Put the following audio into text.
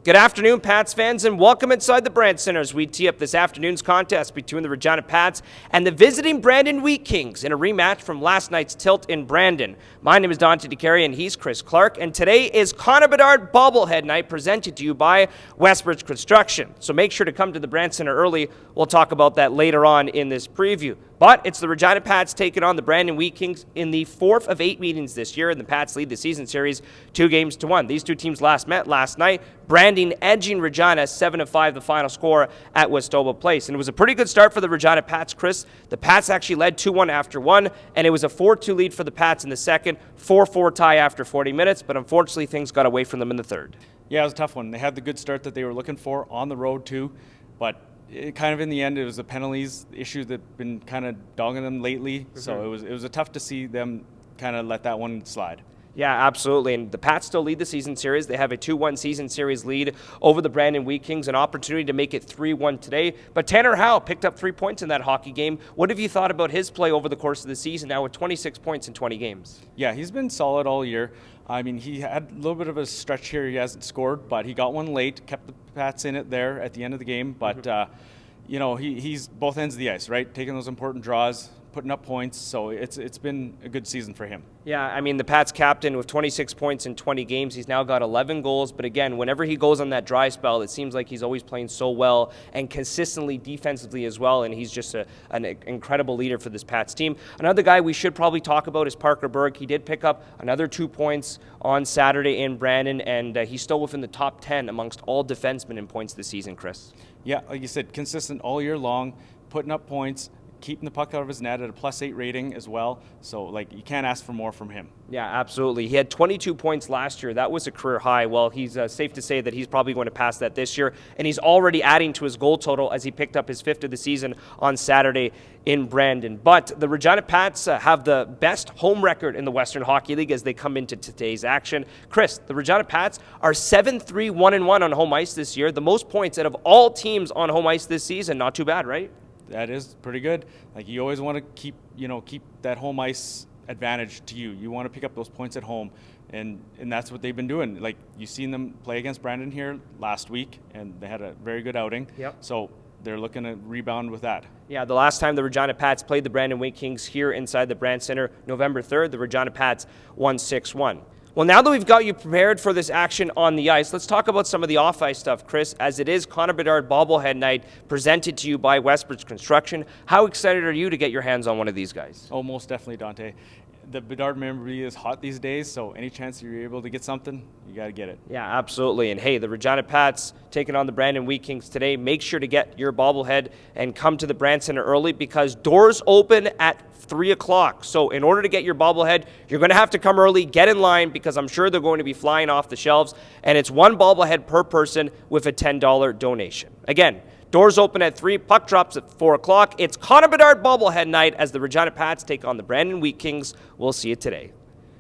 Good afternoon, Pats fans, and welcome inside the Brandt Center as we tee up this afternoon's contest between the Regina Pats and the visiting Brandon Wheat Kings in a rematch from last night's tilt in Brandon. My name is Dante DeCarry, and he's Chris Clark, and today is Connor Bedard Bobblehead Night presented to you by Westbridge Construction. So make sure to come to the Brandt Center early. We'll talk about that later on in this preview. But it's the Regina Pats taking on the Brandon Wheat Kings in the fourth of 8 meetings this year, and the Pats lead the season series 2-1. These two teams last met last night. Brandon edging Regina 7-5, the final score at Westoba Place. And it was a pretty good start for the Regina Pats, Chris. The Pats actually led 2-1 after one, and it was a 4-2 lead for the Pats in the second, 4-4 tie after 40 minutes, but unfortunately things got away from them in the third. Yeah, it was a tough one. They had the good start that they were looking for on the road too, but kind of in the end, it was the penalties issue that been kind of dogging them lately. Mm-hmm. So it was a tough to see them kind of let that one slide. Yeah, absolutely. And the Pats still lead the season series. They have a 2-1 season series lead over the Brandon Wheat Kings, an opportunity to make it 3-1 today. But Tanner Howe picked up 3 points in that hockey game. What have you thought about his play over the course of the season now with 26 points in 20 games? Yeah, he's been solid all year. I mean, he had a little bit of a stretch here. He hasn't scored, but he got one late, kept the Pats in it there at the end of the game. But, he's both ends of the ice, right? Taking those important draws, putting up points. So it's been a good season for him. Yeah, I mean, the Pats captain with 26 points in 20 games. He's now got 11 goals. But again, whenever he goes on that dry spell, it seems like he's always playing so well and consistently defensively as well. And he's just an incredible leader for this Pats team. Another guy we should probably talk about is Parker Berg. He did pick up another 2 points on Saturday in Brandon, and he's still within the top 10 amongst all defensemen in points this season, Chris. Yeah, like you said, consistent all year long, putting up points, keeping the puck out of his net at a +8 rating as well. So, you can't ask for more from him. Yeah, absolutely. He had 22 points last year. That was a career high. Well, he's safe to say that he's probably going to pass that this year. And he's already adding to his goal total as he picked up his 5th of the season on Saturday in Brandon. But the Regina Pats have the best home record in the Western Hockey League as they come into today's action. Chris, the Regina Pats are 7-3-1-1 on home ice this year. The most points out of all teams on home ice this season. Not too bad, right? That is pretty good. You always want to keep that home ice advantage to you. You want to pick up those points at home, and that's what they've been doing. You've seen them play against Brandon here last week, and they had a very good outing. Yep. So they're looking to rebound with that. Yeah, the last time the Regina Pats played the Brandon Wheat Kings here inside the Brandt Center, November 3rd, the Regina Pats won 6-1. Well, now that we've got you prepared for this action on the ice, let's talk about some of the off-ice stuff, Chris, as it is Connor Bedard Bobblehead Night presented to you by Westbridge Construction. How excited are you to get your hands on one of these guys? Oh, most definitely, Dante. The Bedard memory is hot these days, so any chance you're able to get something, you got to get it. Yeah, absolutely. And hey, the Regina Pats taking on the Brandon Wheat Kings today. Make sure to get your bobblehead and come to the Brandt Center early because doors open at 3 o'clock. So in order to get your bobblehead, you're going to have to come early, get in line, because I'm sure they're going to be flying off the shelves. And it's one bobblehead per person with a $10 donation. Again, doors open at 3, puck drops at 4 o'clock. It's Connor Bedard Bobblehead Night as the Regina Pats take on the Brandon Wheat Kings. We'll see you today.